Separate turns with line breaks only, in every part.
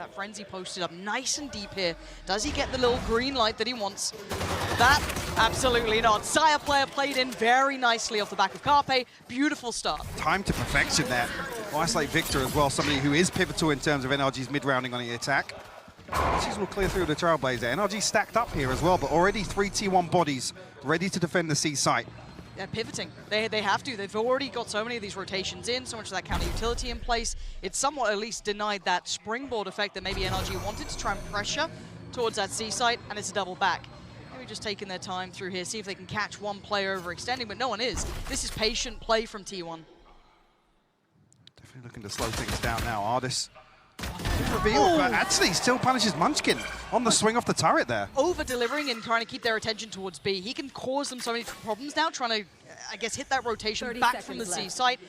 That frenzy posted up nice and deep here. Does he get the little green light that he wants? That, absolutely not. Sire player played in very nicely off the back of Carpe. Beautiful start.
Time to perfection there. Isolate Victor as well, somebody who is pivotal in terms of NRG's mid-rounding on the attack. These will clear through the Trailblazer. NRG stacked up here as well, but already 3 T1 bodies ready to defend the C site.
They're pivoting. They have to. They've already got so many of these rotations in, so much of that counter utility in place. It's somewhat at least denied that springboard effect that maybe NRG wanted to try and pressure towards that C site, and it's a double back. Maybe just taking their time through here, see if they can catch one player overextending, but no one is. This is patient play from T1.
Definitely looking to slow things down now. Ardis. Reveal, but actually still punishes Munchkin on the swing off the turret there.
Over-delivering and trying to keep their attention towards B. He can cause them so many problems now, trying to, I guess, hit that rotation back from the C site.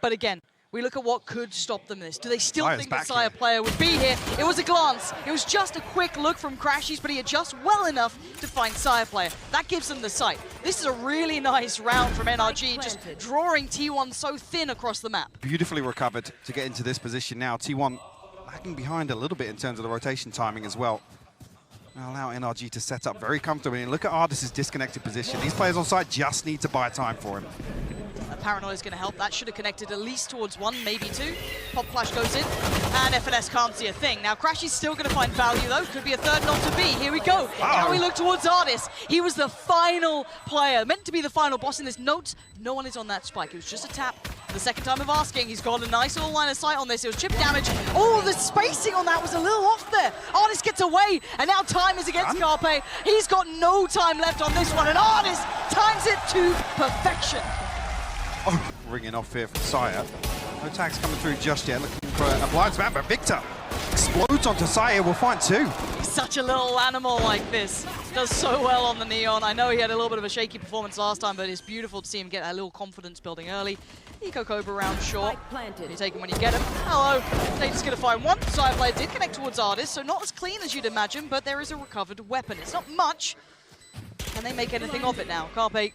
But again, we look at what could stop them this. Do they still think that Sire player would be here? It was a glance. It was just a quick look from Crashies, but he adjusts well enough to find Sire player. That gives them the sight. This is a really nice round from NRG, just drawing T1 so thin across the map. Beautifully
recovered to get into this position now. T1 lagging behind a little bit in terms of the rotation timing as well. Now allow NRG to set up very comfortably. And look at Ardis' disconnected position. These players on site just need to buy time for him.
Paranoia is going to help. That should have connected at least towards 1, maybe 2. Pop Flash goes in, and FNS can't see a thing. Now, Crashy's still going to find value, though. Could be a third not to be. Here we go. Now we look towards Ardis. He was the final player, meant to be the final boss in this. Note, no one is on that spike. It was just a tap. The second time of asking, he's got a nice little line of sight on this. It was chip damage. Oh, the spacing on that was a little off there. Ardis gets away, and now time is against Carpe. He's got no time left on this one, and Ardis times it to perfection.
Oh, ringing off here from Sire. No tags coming through just yet. Looking for a blind man, but Victor explodes onto Sire. We'll find 2.
He's such a little animal like this. Does so well on the Neon. I know he had a little bit of a shaky performance last time, but it's beautiful to see him get that little confidence building early. Eco Cobra round short. You take him when you get him. Hello. They're just going to find one. Sire player did connect towards Ardis, so not as clean as you'd imagine, but there is a recovered weapon. It's not much. Can they make anything of it now? Carpe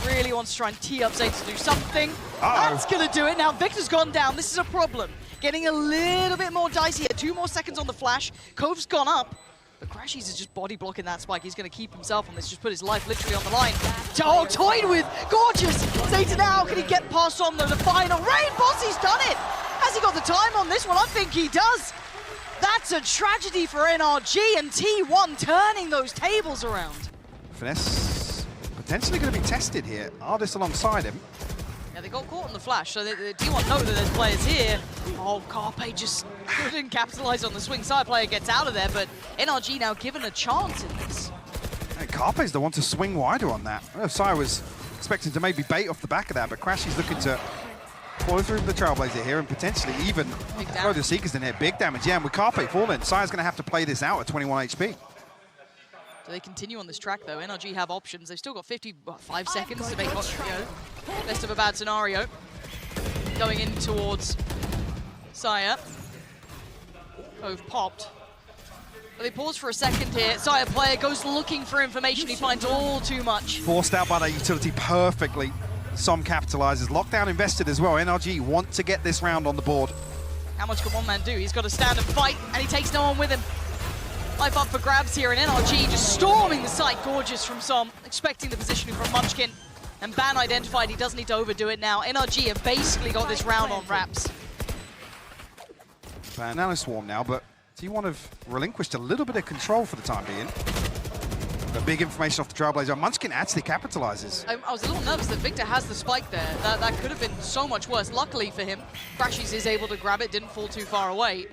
really wants to try and tee up Zeta to do something. That's going to do it. Now Victor's gone down. This is a problem. Getting a little bit more dicey here. 2 more seconds on the flash. Cove's gone up. But Crashies is just body blocking that spike. He's going to keep himself on this. Just put his life literally on the line. Oh, toyed with. Gorgeous. Zeta now. Can he get past on the final? Rain Bossy's done it. Has he got the time on this one? I think he does. That's a tragedy for NRG and T1 turning those tables around.
Finesse potentially going to be tested here. Ardis alongside him.
Yeah, they got caught on the flash, so the T1 know that there's players here. Oh, Carpe just couldn't capitalize on the swing. Side player gets out of there, but NRG now given a chance in this.
And Carpe's the one to swing wider on that. I don't know if Sire was expecting to maybe bait off the back of that, but Crashy's looking to follow through the Trailblazer here and potentially even throw the Seekers in here. Big damage, yeah, and with Carpe falling, Sire's going to have to play this out at 21 HP.
Do they continue on this track, though? NRG have options. They've still got 55 seconds to make best of a bad scenario. Going in towards Sire. Cove popped. But they pause for a second here. Sire player goes looking for information. He finds all too much.
Forced out by that utility perfectly. Som capitalizes. Lockdown invested as well. NRG want to get this round on the board.
How much can one man do? He's got to stand and fight, and he takes no one with him. Life up for grabs here, and NRG just storming the site. Gorgeous from Som, expecting the positioning from Munchkin. And Ban identified he doesn't need to overdo it now. NRG have basically got this round on wraps.
Nano Swarm now, but T1 have relinquished a little bit of control for the time being. But big information off the Trailblazer. Munchkin actually capitalizes.
I was a little nervous that Victor has the spike there. That could have been so much worse. Luckily for him, Crashies is able to grab it, didn't fall too far away.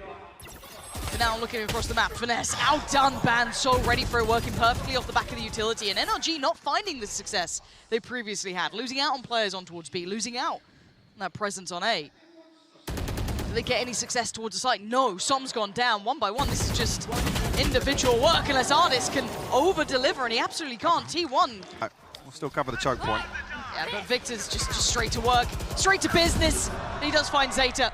But now looking across the map, Finesse outdone Ban, so ready for it, working perfectly off the back of the utility. And NRG not finding the success they previously had, losing out on players on towards B, losing out on that presence on A. Do they get any success towards the site? No, Som's gone down 1 by 1. This is just individual work unless Ardis can over-deliver, and he absolutely can't. T1.
We'll still cover the choke point.
Yeah, but Victor's just straight to work, straight to business. He does find Zeta.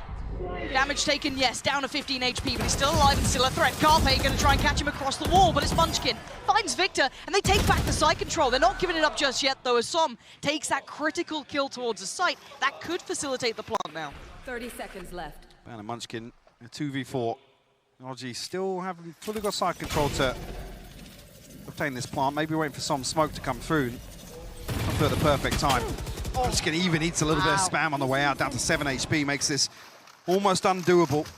Damage taken, yes, down to 15 HP, but he's still alive and still a threat. Carpe going to try and catch him across the wall, but it's Munchkin. Finds Victor, and they take back the site control. They're not giving it up just yet, though, as Som takes that critical kill towards the site. That could facilitate the plant now.
30 seconds left.
Ban and Munchkin, a 2v4. NRG still haven't fully got side control to obtain this plant. Maybe waiting for some smoke to come through. Come through at the perfect time. Munchkin even eats a little bit of spam on the way out, down to 7 HP, makes this almost undoable.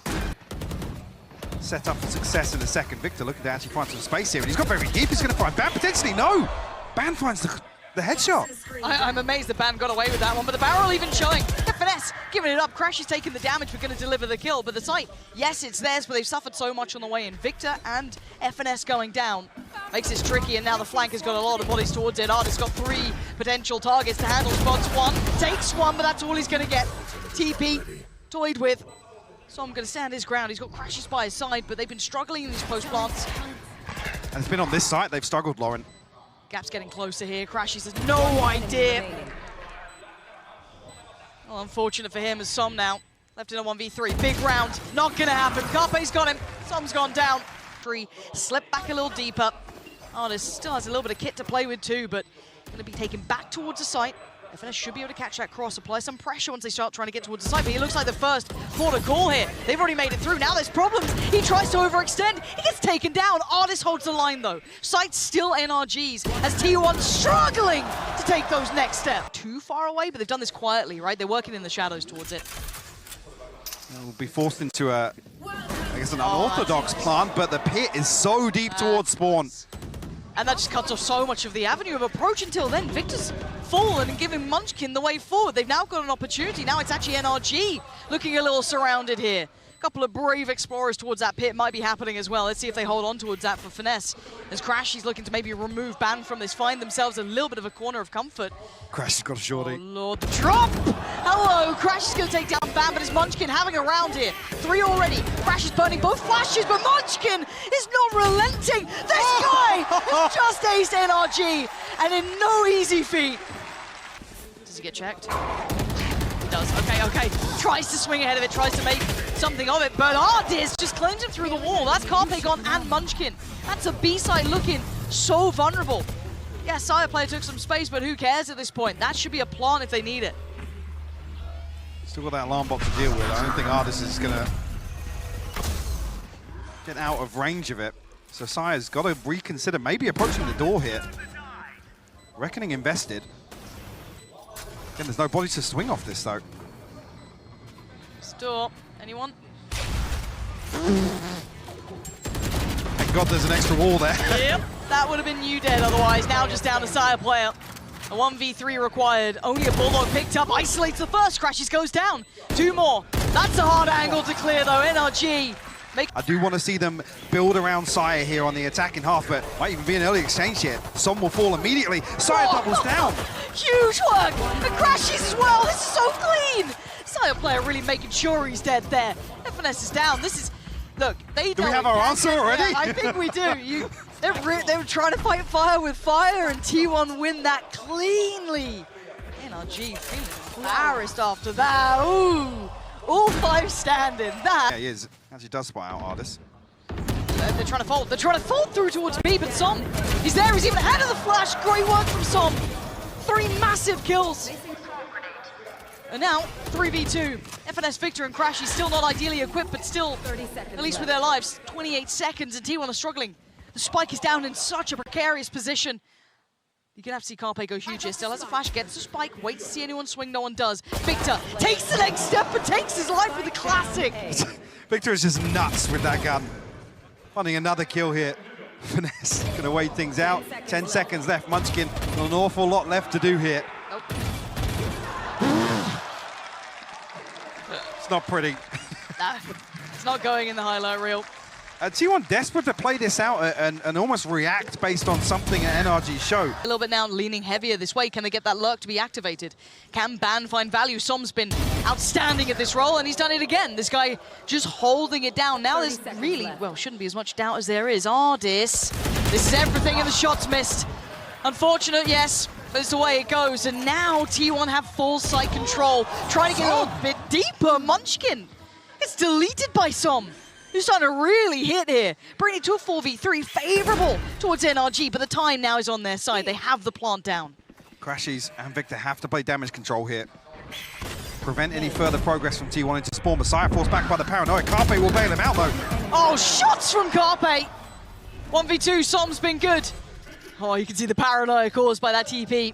Set up for success in a second. Victor looking to actually find some space here, and he's got very deep. He's going to find Ban, potentially. No! Ban finds the headshot.
I'm amazed that Ban got away with that one, but the barrel even showing. Finesse giving it up. Crash is taking the damage. We're going to deliver the kill, but the site, yes, it's theirs, but they've suffered so much on the way in. Victor and FNS going down makes this tricky, and now the flank has got a lot of bodies towards it. Artist got 3 potential targets to handle. Spots 1, takes 1, but that's all he's going to get. TP toyed with. So I'm going to stand his ground. He's got Crashes by his side, but they've been struggling in these post plants.
And it's been on this site they've struggled, Lauren.
Gap's getting closer here. Crashes has no idea. Well, unfortunate for him as Som now left in a 1v3. Big round, not going to happen. Carpe's got him. Som's gone down. 3, slip back a little deeper. Artist still has a little bit of kit to play with too, but going to be taken back towards the site. FNS should be able to catch that cross, apply some pressure once they start trying to get towards the site, but he looks like the first port of call here. They've already made it through. Now there's problems. He tries to overextend. He gets taken down. Artist holds the line, though. Site's still NRG's as T1 struggling to take those next steps. Too far away, but they've done this quietly, right? They're working in the shadows towards it.
We'll be forced into I guess an unorthodox plant, but the pit is so deep towards spawn.
And that just cuts off so much of the avenue of approach until then. Victor's fallen and giving Munchkin the way forward. They've now got an opportunity. Now it's actually NRG looking a little surrounded here. A couple of brave explorers towards that pit might be happening as well. Let's see if they hold on towards that for Finesse. As Crash is looking to maybe remove Ban from this, find themselves a little bit of a corner of comfort.
Crash has got a shorty.
Oh Lord, the drop! Hello, Crash is going to take down Ban, but it's Munchkin having a round here. 3 already. Crash is burning both flashes, but Munchkin is not relenting. This guy has just aced NRG, and in no easy feat. Does he get checked? He does. Okay. Tries to swing ahead of it, tries to make something of it, but Artist just claims him through the wall. That's Carpe gone and Munchkin. That's a B-side looking so vulnerable. Yeah, Sire player took some space, but who cares at this point? That should be a plant if they need it.
Still got that alarm box to deal with. I don't think Artist is going to get out of range of it. So Sire's got to reconsider maybe approaching the door here. Reckoning invested. Again, there's no body to swing off this, though.
Store. Anyone?
Thank God there's an extra wall there.
Yep, that would have been you dead otherwise. Now just down to Sire player. A 1v3 required. Only a Bulldog picked up. Isolates the first. Crashes goes down. 2 more. That's a hard angle to clear, though. NRG.
I do want to see them build around Sire here on the attacking half, but might even be an early exchange here. Some will fall immediately. Sire doubles down.
Huge work. And Crashes as well. This is so clean. Sire player really making sure he's dead there. FNS is down. This is... Look, they
do we have our answer already?
Yeah, I think we do. They were trying to fight fire with fire, and T1 win that cleanly. NRG feeling embarrassed after that. Ooh, all 5 standing. That.
Yeah, he is. Actually does spy out Artist.
They're trying to fold. They're trying to fold through towards B, but Som, he's there. He's even ahead of the flash. Great work from Som. 3 massive kills. And now, 3v2. FNS Victor and Crash, he's still not ideally equipped, but still, at least with their lives, 28 seconds, and T1 are struggling. The spike is down in such a precarious position. You're going to have to see Carpe go huge here. Still has a flash, gets the spike, waits to see anyone swing, no one does. Victor takes the next step, but takes his life with a classic.
Victor is just nuts with that gun. Finding another kill here. Finesse going to wait things out. 10 seconds left. Munchkin, an awful lot left to do here.
Nope.
It's not pretty.
No, it's not going in the highlight reel.
T1 desperate to play this out and almost react based on something at NRG show.
A little bit now leaning heavier this way. Can they get that lurk to be activated? Can Ban find value? Som's been outstanding at this role, and he's done it again. This guy just holding it down. Now there's really, well, shouldn't be as much doubt as there is. Artist, this is everything, and the shot's missed. Unfortunate, yes, but it's the way it goes. And now T1 have full site control. Trying to get a little bit deeper. Munchkin gets deleted by Som. Who's starting to really hit here. Bringing it to a 4v3, favorable towards NRG, but the time now is on their side. They have the plant down.
Crashies and Victor have to play damage control here. prevent any further progress from T1 into spawn. Messiah forced back by the paranoia. Carpe will bail him out though.
Oh, shots from Carpe! 1v2, Som's been good. Oh, you can see the paranoia caused by that TP.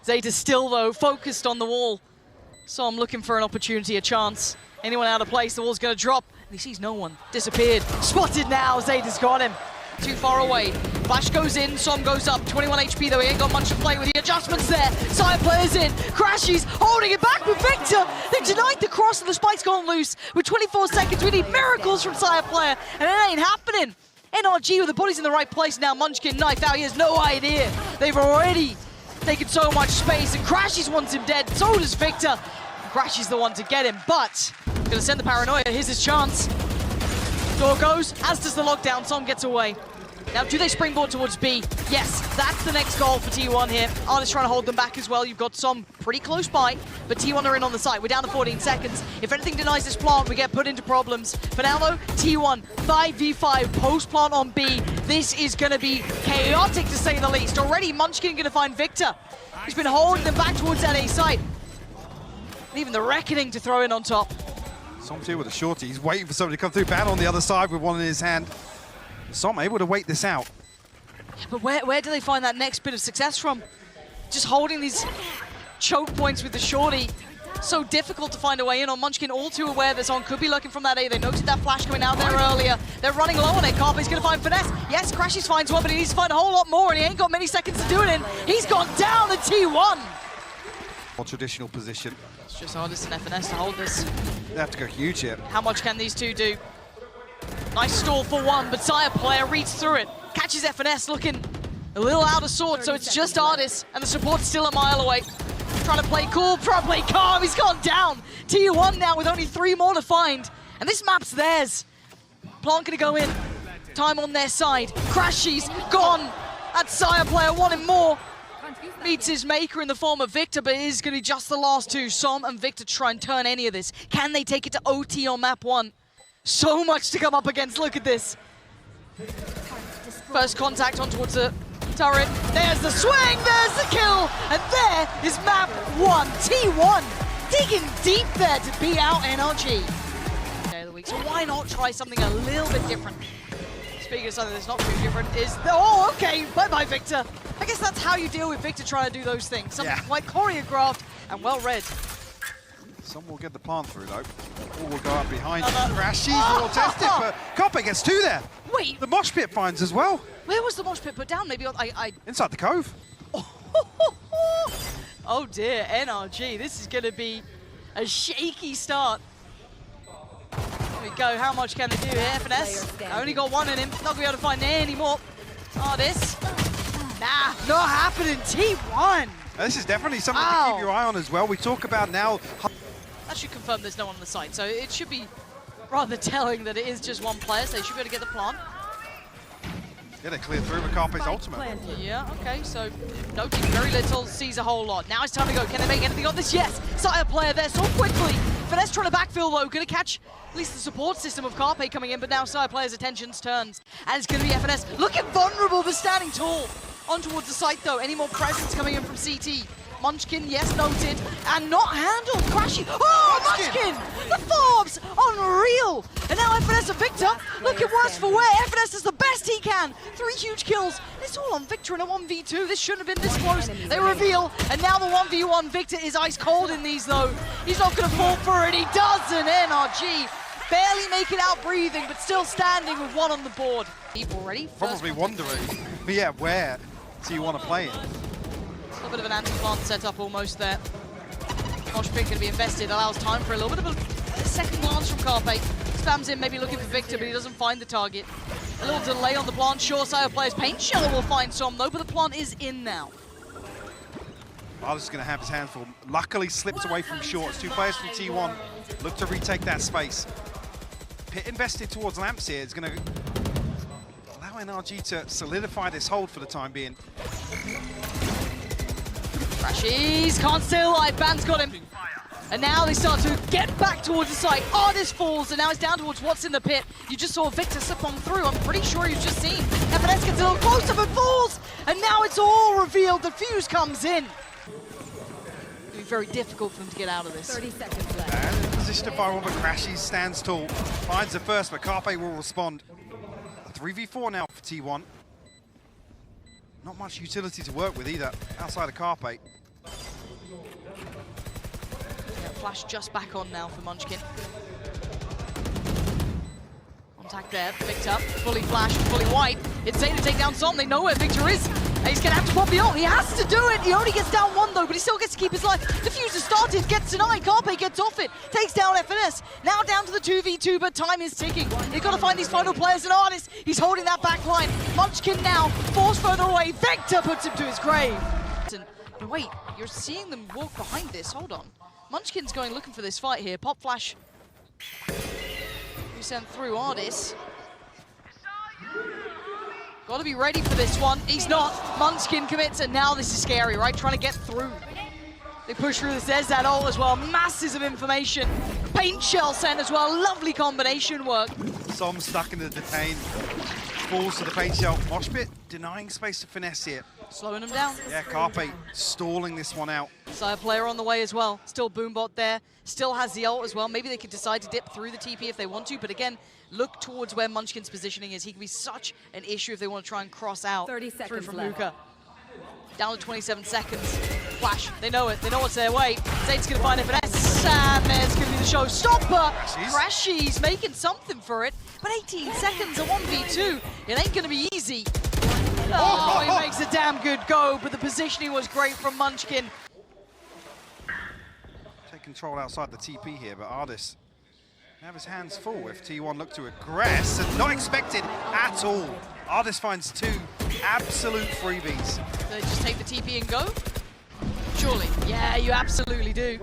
Zeta still, though, focused on the wall. Som looking for an opportunity, a chance. Anyone out of place, the wall's going to drop. And he sees no one. Disappeared. Spotted now. Zeta's got him. Too far away. Flash goes in. Som goes up. 21 HP, though. He ain't got much to play with. The adjustments there. Sire players in. Crashies holding it back with Victor. They've denied the cross, and the spike's gone loose. With 24 seconds, we need miracles from Sire player. And it ain't happening. NRG with the bodies in the right place now. Munchkin knifed out. He has no idea. They've already taken so much space, and Crashies wants him dead. So does Victor. Crashies the one to get him, but gonna send the paranoia. Here's his chance. Door goes, as does the lockdown. Som gets away. Now, do they springboard towards B? Yes, that's the next goal for T1 here. Artist trying to hold them back as well. You've got Som pretty close by, but T1 are in on the site. We're down to 14 seconds. If anything denies this plant, we get put into problems. For now, though, T1, 5v5, post-plant on B. This is going to be chaotic, to say the least. Already, Munchkin going to find Victor. He's been holding them back towards that A site. And even the Reckoning to throw in on top.
Som's here with a shorty. He's waiting for somebody to come through. Ban on the other side with one in his hand. Som able to wait this out.
But where do they find that next bit of success from? Just holding these choke points with the shorty. So difficult to find a way in on. Munchkin all too aware that Son could be looking from that A. They noted that flash coming out there earlier. They're running low on it. Carpe's going to find Finesse. Yes, Crashies finds one, but he needs to find a whole lot more, and he ain't got many seconds to do it in. He's gone down the T1.
More traditional position.
It's just Artist and FNS to hold this.
They have to go huge here.
How much can these two do? Nice stall for one, but Sire player reads through it. Catches FNS looking a little out of sorts, so it's just Artist, and the support's still a mile away. Trying to play cool, probably calm. He's gone down. T1 now with only 3 more to find, and this map's theirs. Plant gonna go in. Time on their side. Crashies gone. That's Sire player wanting more. Meets his maker in the form of Victor, but it is going to be just the last two. Som and Victor try and turn any of this. Can they take it to OT on map 1? So much to come up against. Look at this. First contact on towards the turret. There's the swing, there's the kill, and there is map 1. T1 digging deep there to beat out NRG. Day of the week, so why not try something a little bit different? Speaking of something that's not too different, is the, oh, okay, bye-bye, Victor. I guess that's how you deal with Victor trying to do those things. Something quite choreographed and well-read.
Some will get the plant through, though. All will go up behind. Crashies will test it, but Carpe gets 2 there.
Wait.
The mosh pit finds as well.
Where was the mosh pit put down? Maybe
Inside the cove.
Oh dear, NRG. This is going to be a shaky start. Here we go. How much can they do here? FNS. Only got 1 in him. Not going to be able to find any more. Artist. Nah, not happening. T1.
This is definitely something to keep your eye on as well. We talk about now.
That should confirm there's no one on the site, so it should be rather telling that it is just one player, so they should be able to get the plant.
Yeah, they clear through with Carpe's ultimate.
Yeah, okay, so noting very little, sees a whole lot. Now it's time to go. Can they make anything of this? Yes! Sire player there so quickly. Finesse trying to backfill though, gonna catch at least the support system of Carpe coming in, but now Sire player's attention turns. And it's gonna be FNS looking vulnerable, but standing tall. On towards the site though, any more presence coming in from CT. Munchkin, yes, noted, and not handled. Crashy. Oh, Munchkin! The Forbes! Unreal! And now FNS and Victor looking worse for wear. FNS is the best he can. 3 huge kills. It's all on Victor in a 1v2. This shouldn't have been this close. They reveal, and now the 1v1. Victor is ice cold in these though. He's not going to fall for it. He doesn't. NRG barely make it out breathing, but still standing with 1 on the board. People ready?
Probably wondering, but yeah, where do you want to play it?
A little bit of an anti-plant setup almost there. Mosh pit going to be invested, allows time for a little bit of a second glance from Carpe. Spams in, maybe looking for Victor, but he doesn't find the target. A little delay on the plant. Sure, Sire players. Paint Sheller will find Som though, but the plant is in now.
Artist is going to have his hands full. Luckily slips away from shorts. 2 players from T1 look to retake that space. Pit invested towards lamps here. It's going to allow NRG to solidify this hold for the time being.
Crashies can't stay alive. Ban's got him. And now they start to get back towards the site. Artist falls, and now it's down towards what's in the pit. You just saw Victor slip on through. I'm pretty sure you've just seen. FNS gets a little closer but falls. And now it's all revealed. The fuse comes in. very difficult for them to get out of this.
30 seconds left.
And in position to fire one, but Crashy stands tall. Finds the first, but Carpe will respond. A 3v4 now for T1. Not much utility to work with either, outside of Carpe.
Yeah, Flash just back on now for Munchkin. Contact there, picked up, fully flashed, fully white. It's Zay to take down Som, they know where Victor is. And he's gonna have to pop the ult, he has to do it! He only gets down one though, but he still gets to keep his life. Diffuser started, gets denied, Carpe gets off it, takes down FNS. Now down to the 2v2, but time is ticking. They've got to find these final players and Artist. He's holding that back line. Munchkin now, forced further away. Victor puts him to his grave. But wait, you're seeing them walk behind this, hold on. Munchkin's going looking for this fight here. Pop Flash. You sent through Artist. Got to be ready for this one. He's not. Munchkin commits, and now this is scary, right? Trying to get through. They push through this. There's that ult as well. Masses of information. Paint shell sent as well. Lovely combination work.
Som stuck in the detain. Falls to the paint shell. Mosh pit denying space to Finesse here.
Slowing him down.
Yeah, Carpe stalling this one out.
Sire player on the way as well. Still Boombot there. Still has the ult as well. Maybe they could decide to dip through the TP if they want to. But again, look towards where Munchkin's positioning is. He can be such an issue if they want to try and cross out
30
through
seconds
from
left.
Luca. Down to 27 seconds. Flash, they know it. They know what's their way. Zayd's going to find FNS. And there's going to be the showstopper. Crashy's making something for it. But 18 seconds, a 1v2. It ain't going to be easy. Oh, he makes a damn good go, but the positioning was great from Munchkin.
Take control outside the TP here, but Artist have his hands full if T1 look to aggress, and not expected at all. Artist finds two absolute freebies.
Do they just take the TP and go? Surely. Yeah, you absolutely do.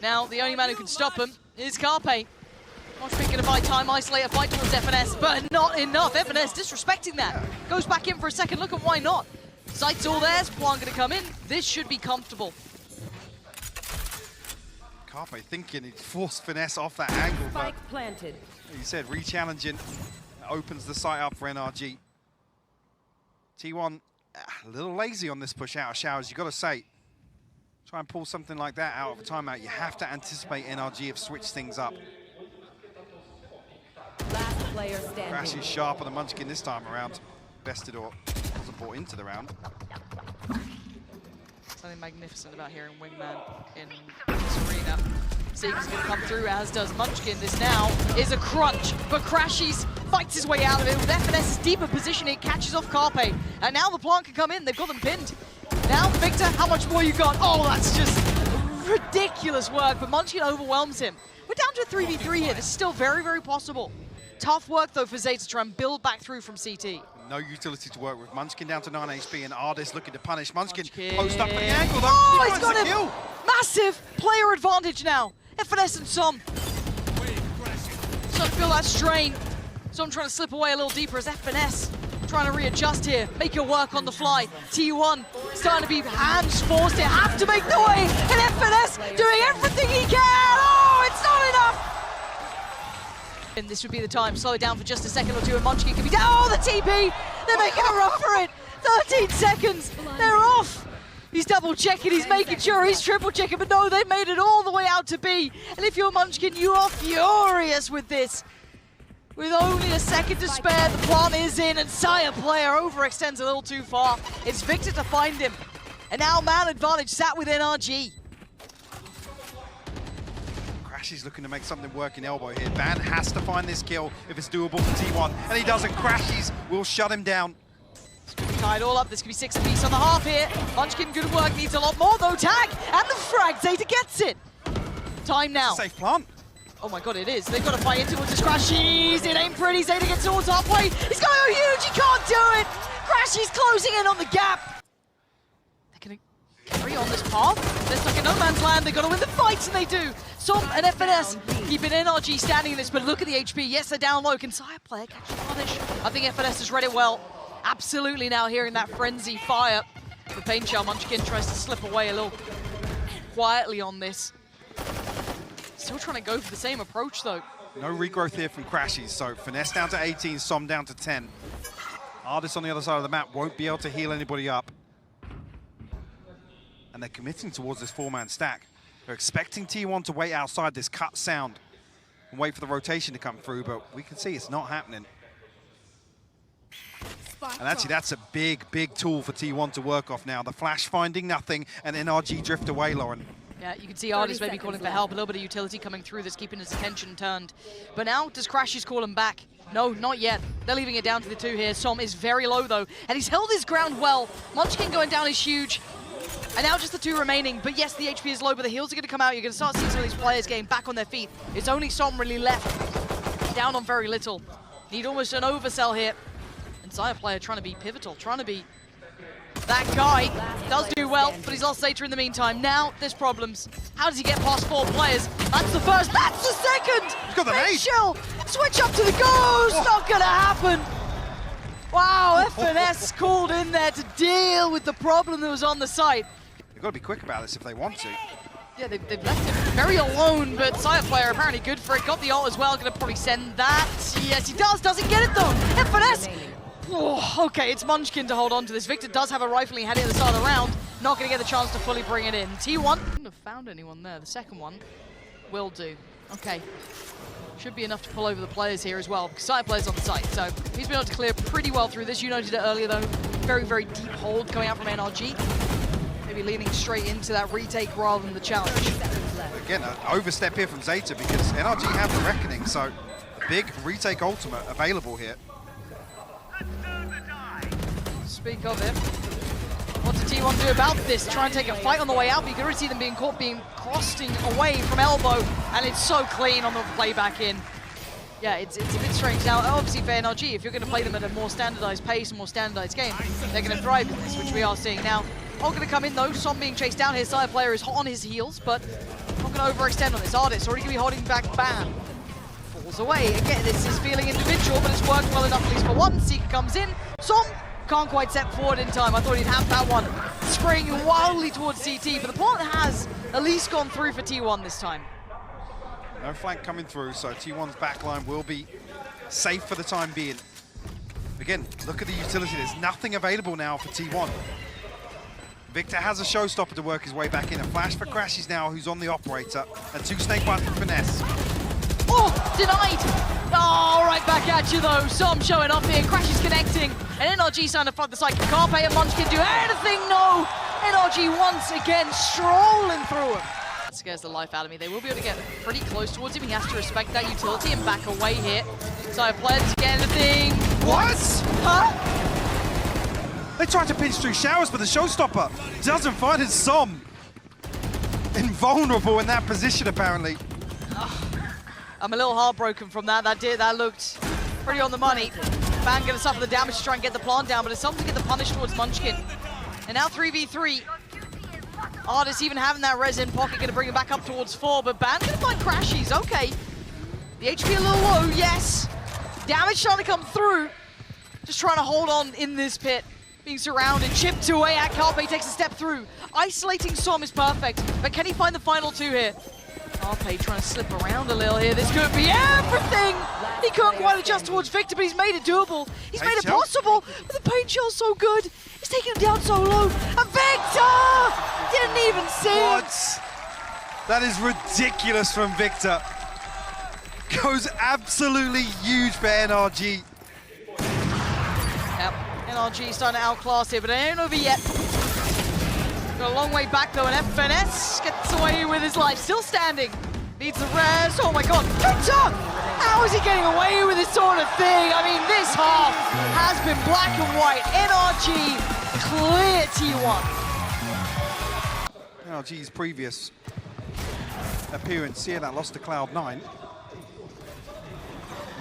Now, the only man who can stop him is Carpe. Moshpit gonna buy time, isolate a fight towards FNS, but not enough. FNS disrespecting that. Goes back in for a second look, and why not? Sight's all theirs, Plant gonna come in. This should be comfortable.
Carpe thinking he'd force Finesse off that angle, but
Spike planted.
he said re-challenging opens the site up for NRG. T1 a little lazy on this push out of showers, you got to say. Try and pull something like that out of a timeout. You have to anticipate NRG have switched things up.
Last player standing.
Crash is sharper than Munchkin this time around. Bested or wasn't brought into the round.
Something magnificent about hearing Wingman in this arena. Seeker's gonna come through, as does Munchkin. This now is a crunch, but Crashies fights his way out of it with FNS's deeper positioning. It catches off Carpe, and now the Plant can come in. They've got them pinned. Now, Victor, how much more you got? Oh, that's just ridiculous work, but Munchkin overwhelms him. We're down to a 3v3 here. This is still very, very possible. Tough work, though, for Zay to try and build back through from CT.
No utility to work with. Munchkin down to 9 HP, and Artist looking to punish. Munchkin post up for the angle, though.
Oh,
He
he's
finds
got
the
a
kill.
massive player advantage now. FNS and Som. Starting to feel that strain. Som trying to slip away a little deeper as FNS trying to readjust here, make it work on the fly. T1 starting to be hands forced here, have to make the way, and FNS doing everything he can. Oh, it's not enough. And this would be the time. Slow it down for just a second or two, and Munchkin can be down. Oh, the TP! They're making a run for it. 13 seconds. They're off. He's double checking, he's making sure, he's triple checking, but no, they made it all the way out to B. And if you're Munchkin, you are furious with this. With only a second to spare, the Plant is in, and Sire player overextends a little too far. It's Victor to find him. And now man advantage sat with NRG.
Crashy's looking to make something work in elbow here. Van has to find this kill if it's doable for T1, and he doesn't. Crashy's will shut him down.
It's going to be tied all up. This could be 6 apiece on the half here. Munchkin, good work, needs a lot more though. Tag, and the frag, Zeta gets it. Time now.
Safe Plant.
Oh my god, it is. They've got to fight into it to Crashies. It ain't pretty. Zeta gets towards halfway. He's got to go huge. He can't do it. Crashies closing in on the gap. They're going to carry on this path. They're stuck in no man's land. They've got to win the fights, and they do. Som and FNS keeping NRG standing in this, but look at the HP. Yes, they're down low. Can Sire player catch the punish? I think FNS has read it well. Absolutely now hearing that frenzy fire. The paint shell, Munchkin tries to slip away a little quietly on this. Still trying to go for the same approach though.
No regrowth here from Crashies, so Finesse down to 18, Som down to 10. Artist on the other side of the map won't be able to heal anybody up. and they're committing towards this 4-man stack. They're expecting T1 to wait outside this cut sound and wait for the rotation to come through, but we can see it's not happening. And actually, that's a big, big tool for T1 to work off now. The flash finding nothing, and NRG drift away, Lauren.
Yeah, you can see Artis maybe calling for help. A little bit of utility coming through that's keeping his attention turned. But now, does Crashies call him back? No, not yet. They're leaving it down to the 2 here. Som is very low, though, and he's held his ground well. Munchkin going down is huge. And now just the 2 remaining. But yes, the HP is low, but the heals are going to come out. You're going to start seeing some of these players getting back on their feet. It's only Som really left. Down on very little. Need almost an oversell here. Xayah player trying to be pivotal, trying to be that guy. Does do well, but he's lost Zeta in the meantime. Now there's problems. How does he get past 4 players? That's the first, that's the second!
He's got the nade!
Shell, switch up to the ghost! Not gonna happen! Wow, FNS called in there to deal with the problem that was on the site.
They've got to be quick about this if they want to.
Yeah, they've left him very alone, but Xayah player apparently good for it. Got the ult as well, gonna probably send that. Yes, he does, doesn't get it though! FNS! Oh, okay, it's Munchkin to hold on to this. Victor does have a rifle, he had it at the start of the round. Not going to get the chance to fully bring it in. T1 couldn't have found anyone there. The second one will do. Okay. Should be enough to pull over the players here as well, because Xayah players on the site. So he's been able to clear pretty well through this. You noted it earlier, though. Very, very deep hold coming out from NRG. Maybe leaning straight into that retake rather than the challenge.
Again, an overstep here from Zeta, because NRG have the Reckoning, so big retake ultimate available here.
Speak of it. What did T1 do about this? Try and take a fight on the way out, but you can already see them being caught, being crossing away from elbow, and it's so clean on the playback in. Yeah, it's a bit strange. Now, obviously for NRG, if you're going to play them at a more standardized pace, a more standardized game, they're going to thrive in this, which we are seeing now. All going to come in though, Som being chased down here. Xayah player is hot on his heels, but not going to overextend on this. Artis already going to be holding back Ban. Falls away. Again, this is feeling individual, but it's worked well enough at least for one. Seeker comes in. Som can't quite step forward in time. I thought he'd have that one. Spraying wildly towards CT, but the plant has at least gone through for T1 this time.
No flank coming through, so T1's backline will be safe for the time being. Again, look at the utility. There's nothing available now for T1. Victor has a showstopper to work his way back in. A flash for Crashies now, who's on the operator, and 2 snake bites for Finesse.
Oh, denied! Oh, right back at you though. Som showing up here, Crashies connecting, and NRG starting to front the side. Carpe and Munchkin do anything, no! NRG once again strolling through him. That scares the life out of me. They will be able to get pretty close towards him. He has to respect that utility and back away here. Xayah player to get anything.
What?
Huh?
They tried to pinch through showers, but the showstopper doesn't find his Som. Invulnerable in that position, apparently.
I'm a little heartbroken from that. That looked pretty on the money. Ban going to suffer the damage to try and get the plant down, but it's something to get the punish towards Munchkin. And now 3v3. Artis even having that res in pocket, going to bring it back up towards 4, but Ban going to find Crashies. Okay. The HP a little low, yes. Damage trying to come through. Just trying to hold on in this pit. Being surrounded, chipped away at Carpe, takes a step through. Isolating Som is perfect, but can he find the final 2 here? Carpe trying to slip around a little here. This could be everything! He couldn't quite adjust towards Victor, but he's made it doable. He's made it possible, but the paint shell's so good. He's taking him down so low. And Victor! Didn't even see him.
That is ridiculous from Victor. Goes absolutely huge for NRG.
Yep, NRG starting to outclass here, but it ain't over yet. Got a long way back though, and FNS gets away with his life. Still standing. Needs the res. Oh my god. Victor! How is he getting away with this sort of thing? I mean, this half has been black and white. NRG clear T1.
NRG's previous appearance here, that lost to Cloud9. I'm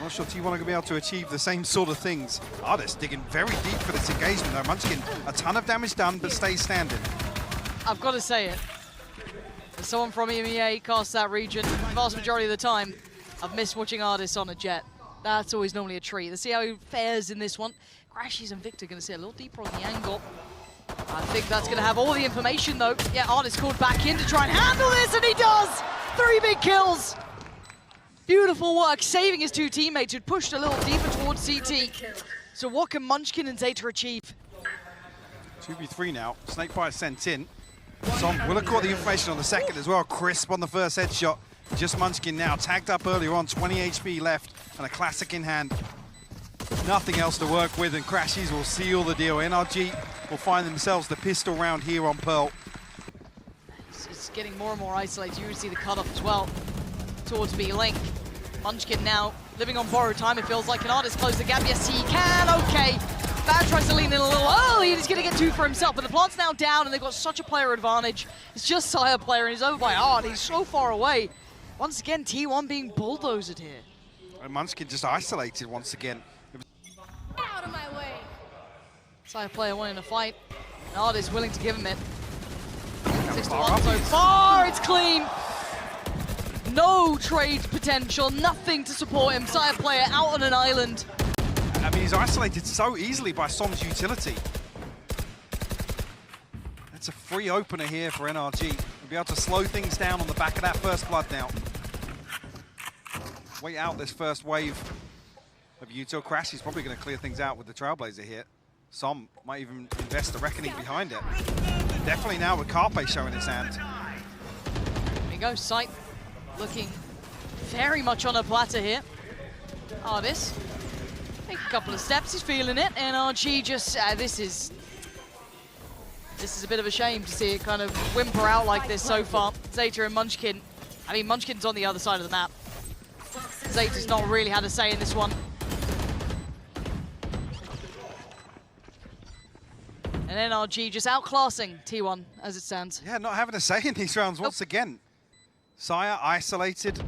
not sure T1 are going to be able to achieve the same sort of things. Artis digging very deep for this engagement though. Munchkin, a ton of damage done, but stays standing.
I've got to say it. As someone from EMEA casts that region, the vast majority of the time, I've missed watching Artis on a jet. That's always normally a treat. Let's see how he fares in this one. Crashies and Victor going to sit a little deeper on the angle. I think that's going to have all the information though. Yeah, Artis called back in to try and handle this, and he does! 3 big kills! Beautiful work, saving his 2 teammates who'd pushed a little deeper towards CT. So what can Munchkin and Zeta achieve?
2v3 now. Snakebite sent in. Som will have caught the information on the second as well. Crisp on the first headshot. Just Munchkin now, tagged up earlier on, 20 HP left, and a classic in hand. Nothing else to work with, and Crashies will seal the deal. NRG will find themselves the pistol round here on Pearl.
It's getting more and more isolated. You can see the cutoff as well towards B-Link. Munchkin now living on borrowed time. It feels like an artist close the gap. Yes, he can. Okay. Bad tries to lean in a little early, and he's going to get two for himself. But the plant's now down, and they've got such a player advantage. It's just Sire player, and he's over by Art. He's so far away. Once again, T1 being bulldozed here.
And Munchkin just isolated once again.
Out of my way.
Sire player wanting to fight. And Art is willing to give him it. 6 to
far
1
up.
so far. It's clean. No trade potential. Nothing to support him. Sire player out on an island.
I mean, he's isolated so easily by Som's utility. That's a free opener here for NRG. We'll be able to slow things down on the back of that first blood now. Wait out this first wave of util. Crash, he's probably going to clear things out with the Trailblazer here. Som might even invest the Reckoning behind it. Definitely now with Carpe showing his hand.
There you go, Sight looking very much on a platter here. Artis, take a couple of steps, he's feeling it. NRG just, this is a bit of a shame to see it kind of whimper out like this so far. Zeta and Munchkin, I mean, Munchkin's on the other side of the map. Zeta's not really had a say in this one. And NRG just outclassing T1 as it stands.
Yeah, not having a say in these rounds once again. Sire isolated,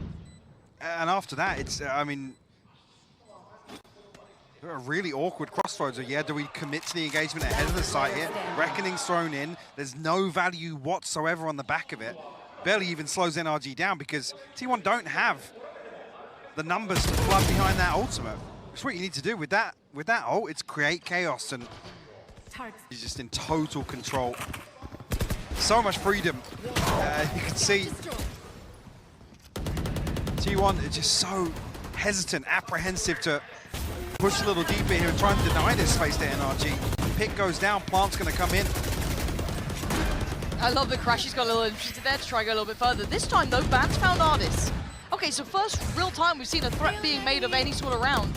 and after that, it's, I mean, a really awkward crossroads. Yeah, do we commit to the engagement ahead of the site here? Reckoning's thrown in. There's no value whatsoever on the back of it. Barely even slows NRG down because T1 don't have the numbers to flood behind that ultimate. Which is what you need to do with that ult. It's create chaos, and he's just in total control. So much freedom. You can see T1 is just so hesitant, apprehensive to push a little deeper here and try and deny this space to NRG. Pick goes down, Plant's going to come in.
I love the Crash. He's got a little interested there to try and go a little bit further. This time, though, Ban's found Artis. Okay, so first real time we've seen a threat being made of any sort of round.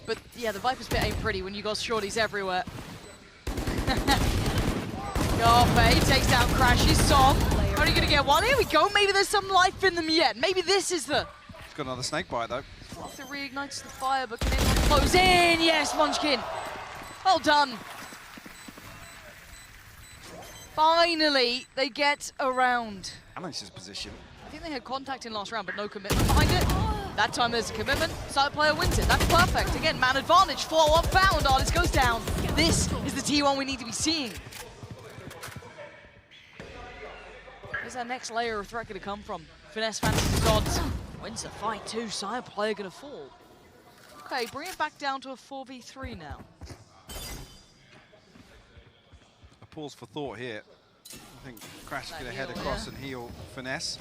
But yeah, the Viper's pit ain't pretty when you got shorties everywhere. Garfe takes down Crash. He's Som. Only going to get one. Here we go. Maybe there's some life in them yet. Maybe this is the...
He's got another snake bite, though.
After reignites the fire, but can anyone close in? Yes, Munchkin. Well done. Finally, they get around.
Balances position.
I think they had contact in last round, but no commitment behind it. That time there's a commitment. Side player wins it. That's perfect. Again, man advantage. Follow-up found. Artist goes down. This is the T1 we need to be seeing. Where's that next layer of threat going to come from? Finesse fancies odds. Wins the fight too. Side player going to fall. Okay, bring it back down to a 4v3 now.
A pause for thought here. I think Crash is going to head across and heal Finesse.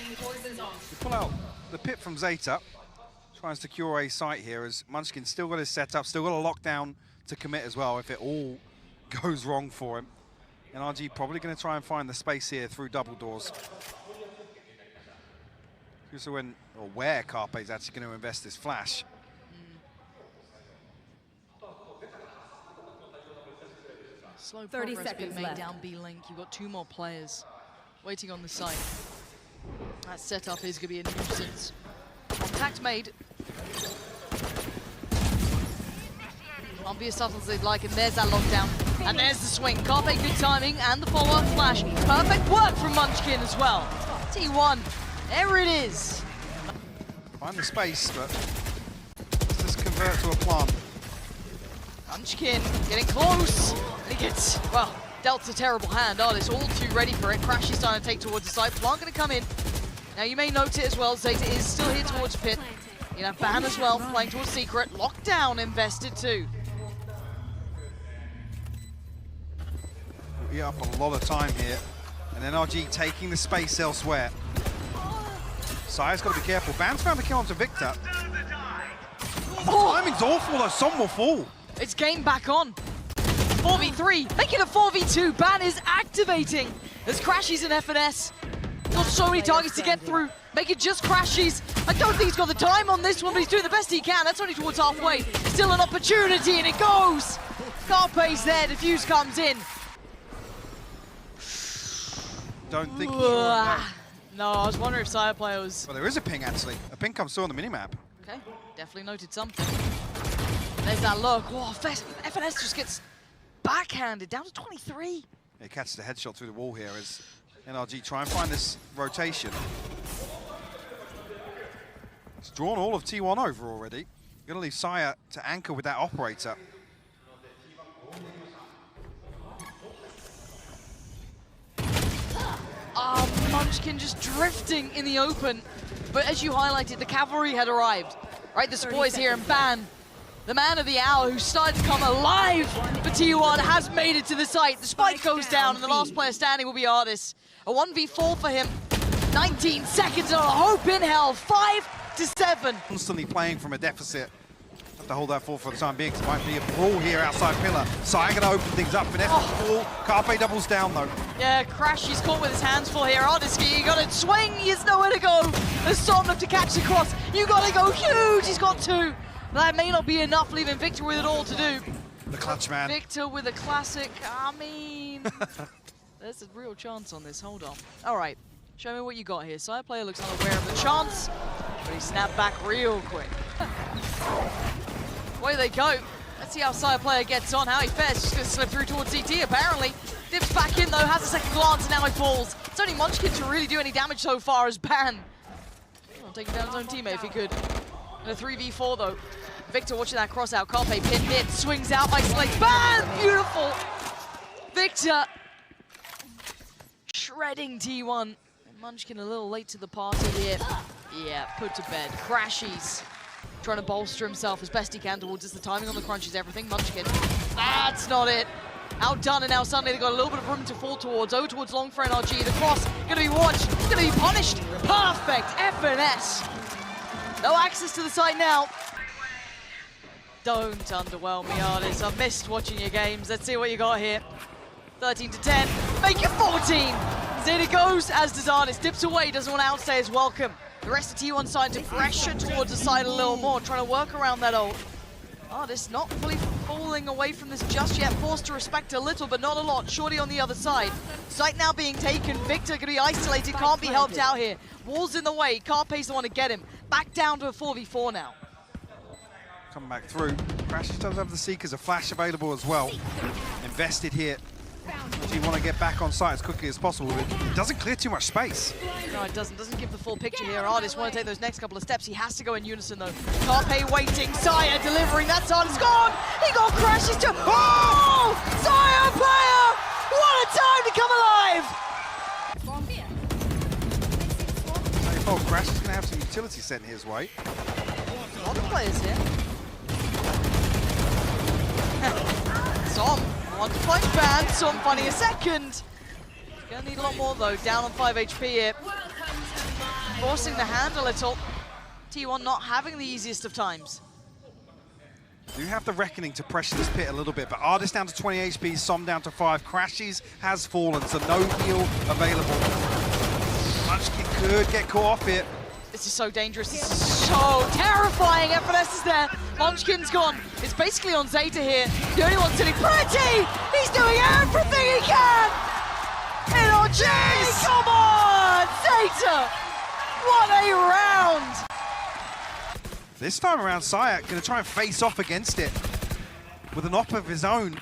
We pull out the pit from Zeta. Tries to cure a site here as Munchkin's still got his setup, still got a lockdown to commit as well if it all goes wrong for him. NRG probably going to try and find the space here through double doors. So when, or where Carpe is actually going to invest his flash.
Slow
30
progress being
seconds
made
left.
down B-Link. You've got two more players waiting on the site. That setup is going to be a nuisance. Contact made. Can't be as subtle as they'd like, and there's that lockdown. And there's the swing. Carpe, good timing, and the follow-up flash. Perfect work from Munchkin as well. T1, there it is.
Find the space, but does this convert to a plant?
Munchkin getting close. He gets, well, dealt a terrible hand. Artist all too ready for it. Crash is starting to take towards the side. Plant going to come in. Now you may note it as well. Zeta is still here towards pit. You have Ban as well, playing towards secret. Lockdown invested too.
We'll eat up a lot of time here. And NRG taking the space elsewhere. Sire's got to be careful. Ban's found a kill onto Victor. Oh, timing's awful though. Some will fall.
It's game back on. 4v3, make it a 4v2. Ban is activating. There's Crashies in FNS. Got so many targets to get through. Make it just Crashies. I don't think he's got the time on this one, but he's doing the best he can. That's only towards halfway. Still an opportunity, and it goes. Carpe's there, Diffuse comes in.
Don't think he's sure on that.
No, I was wondering if Sire player was...
Well, there is a ping, actually. A ping comes through on the minimap.
Okay, definitely noted something. There's that look. Oh, FNS just gets backhanded, down to 23.
He catches the headshot through the wall here as NRG try and find this rotation. It's drawn all of T1 over already. Gonna leave Sire to anchor with that operator.
Munchkin just drifting in the open. But as you highlighted, the cavalry had arrived. Right, the boys here, and Ban, the man of the hour who started to come alive for T1, has made it to the site. The spike goes down, and the last player standing will be Artis. A 1v4 for him. 19 seconds and a hope in hell. 5-7.
Constantly playing from a deficit. Have to hold that full for the time being, because it might be a brawl here outside pillar. Sire gonna open things up. Finesse full. Carpe doubles down though.
Yeah, Crash, he's caught with his hands full here. Artis, you gotta swing. He has nowhere to go. There's Storm enough to catch the cross. You gotta go huge. He's got two. That may not be enough, leaving Victor with it all to do.
The clutch man.
Victor with a classic. I mean, there's a real chance on this. Hold on. All right, show me what you got here. Side player looks unaware of the chance, but he snapped back real quick. Away they go. Let's see how Sire player gets on, how he fares. Just gonna slip through towards CT apparently. Dips back in though, has a second glance, and now he falls. It's only Munchkin to really do any damage so far as Ban. Taking down his own teammate if he could. And a 3v4 though. Victor watching that cross out. Carpe pinned it, swings out, isolates. Ban! Beautiful! Victor shredding T1. And Munchkin a little late to the party here. Yeah, put to bed. Crashies trying to bolster himself as best he can towards us. The timing on the crunch is everything. Munchkin, that's not it. Outdone, and now suddenly they've got a little bit of room to fall towards. Over towards long for NRG. The cross gonna be watched, gonna be punished. Perfect, FNS. No access to the site now. Don't underwhelm me, Artis. I've missed watching your games. Let's see what you got here. 13-10, make it 14. Zeta goes, as does Artis. Dips away, doesn't want to outstay his welcome. The rest of T1 starting to pressure towards the side a little more, trying to work around that ult. Artis not fully falling away from this just yet, forced to respect a little, but not a lot. Shorty on the other side. Site now being taken. Victor gonna be isolated, can't be helped out here. Wall's in the way, Carpe's the one to get him. Back down to a 4v4 now.
Come back through. Crash does have the Seekers, a flash available as well. Invested here. Do you want to get back on site as quickly as possible? It doesn't clear too much space.
No, it doesn't. Doesn't give the full picture here. Artis want to take those next couple of steps. He has to go in unison though. Carpe waiting. Sire delivering. That's on. It's gone. He got Crashes too. Oh! Sire player! What a time to come alive!
Oh, Crash is going to have some utility sent his way.
A lot of players here. Som wants to punch Ban. Som finding a second. Gonna need a lot more though. Down on 5 HP here. Forcing the hand a little. T1 not having the easiest of times.
You have the Reckoning to pressure this pit a little bit, but Artis down to 20 HP, Som down to 5. Crashies has fallen, so no heal available. Munchkin could get caught off here.
This is so dangerous. This is so terrifying. FNS is there. Munchkin's gone. It's basically on Zeta here. The only one sitting pretty. He's doing everything he can. NRG, come on, Zeta. What a round.
This time around, Sire going to try and face off against it with an op of his own.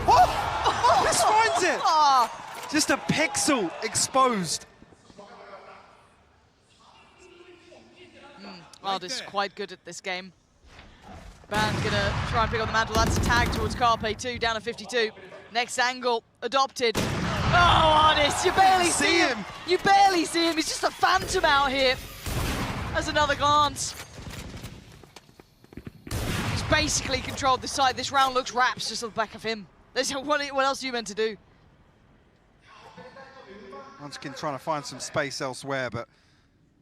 Oh! This finds it! Just a pixel exposed.
Artis is quite good at this game. Ban's gonna try and pick up the mantle. That's a tag towards Carpe too, down to 52. Next angle, adopted. Oh, Artis, you barely see him. You barely see him. He's just a phantom out here. There's another glance. He's basically controlled the side. This round looks wraps just on the back of him. What else are you meant to do?
Munchkin trying to find some space elsewhere, but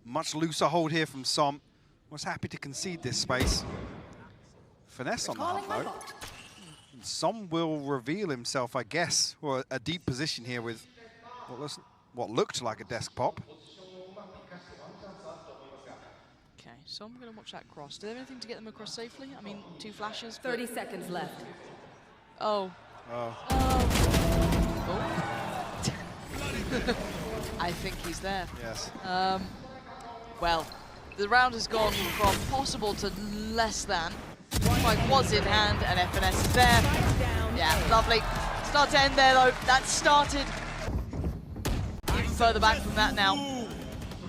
much looser hold here from Som. Was happy to concede this space. Finesse on the hop though. Som will reveal himself, I guess, or a deep position here with what looked like a desk pop.
Okay, so I'm going to watch that cross. Do they have anything to get them across safely? I mean, 2 flashes.
30 seconds left.
Oh.
Oh.
I think he's there.
Yes.
Well, the round has gone from possible to less than. Spike was in hand, and FNS is there. Yeah, lovely. Start to end there, though. That started even further back from that now.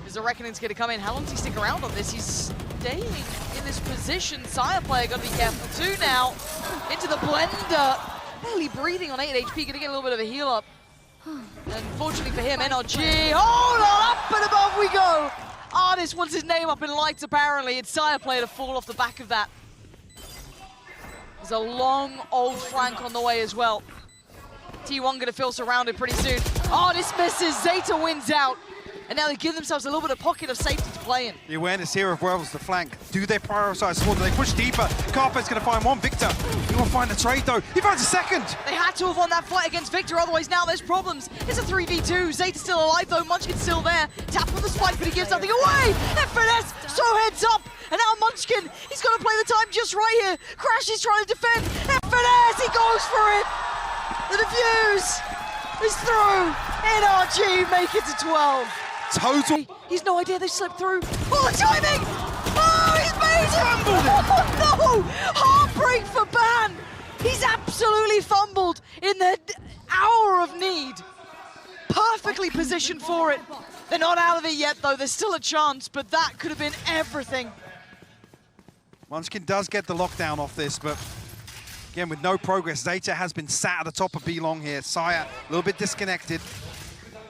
There's a reckoning's going to come in. How long does he stick around on this? He's staying in this position. Sire player got to be careful too now. Into the blender. Barely breathing on 8 HP. Going to get a little bit of a heal up. Unfortunately for him, NRG. Hold on, up and above we go. Artist wants his name up in lights, apparently. It's Sire player to fall off the back of that. There's a long old flank on the way as well. T1 going to feel surrounded pretty soon. Artist misses. Zeta wins out. And now they give themselves a little bit of pocket of safety to play in.
The awareness here of where was the flank. Do they prioritize small? Do they push deeper? Carpet's going to find one. Victor, he will find the trade though. He finds a second.
They had to have won that fight against Victor, otherwise now there's problems. It's a 3v2. Zeta's still alive though. Munchkin's still there. Tap on the spike, but he gives something away. FNS, so heads up. And now Munchkin, he's got to play the time just right here. Crash is trying to defend. FNS, he goes for it. The defuse is through. NRG make it to 12.
Total.
He's no idea they slipped through. Oh, the timing! Oh, he's made it! Oh, no! Heartbreak for Ban! He's absolutely fumbled in the hour of need. Perfectly positioned for it. They're not out of it yet, though. There's still a chance, but that could have been everything.
Munchkin does get the lockdown off this, but again, with no progress, Zeta has been sat at the top of B long here. Sire, a little bit disconnected.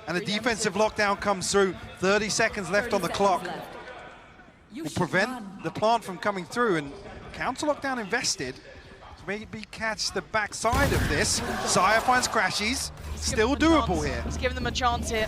And the defensive lockdown comes through. 30 seconds left on the clock. Will prevent the plant from coming through, and counter lockdown invested to maybe catch the backside of this. Sire finds Crashies. Still doable here.
He's giving them a chance here.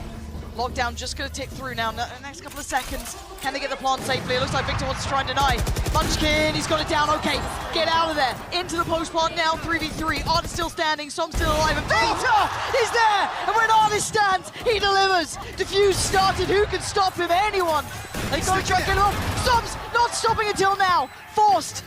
Lockdown just going to tick through now. Next couple of seconds. Can they get the plant safely? It looks like Victor wants to try and deny. Munchkin, he's got it down. Okay, get out of there. Into the post plant now. 3v3. Artist still standing. Som's still alive. And Victor is there. And when Artist stands, he delivers. Diffuse started. Who can stop him? Anyone. They got to try and get him off. Som's not stopping until now. Forced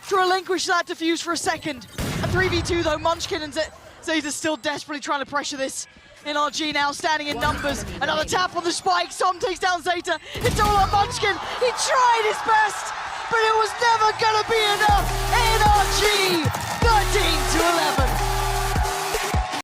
to relinquish that diffuse for a second. A 3v2 though. Munchkin and Zeta's still desperately trying to pressure this. NRG now standing in numbers. Another tap on the spike. Som takes down Zeta. It's all on Munchkin. He tried his best, but it was never gonna be enough. NRG 13-11.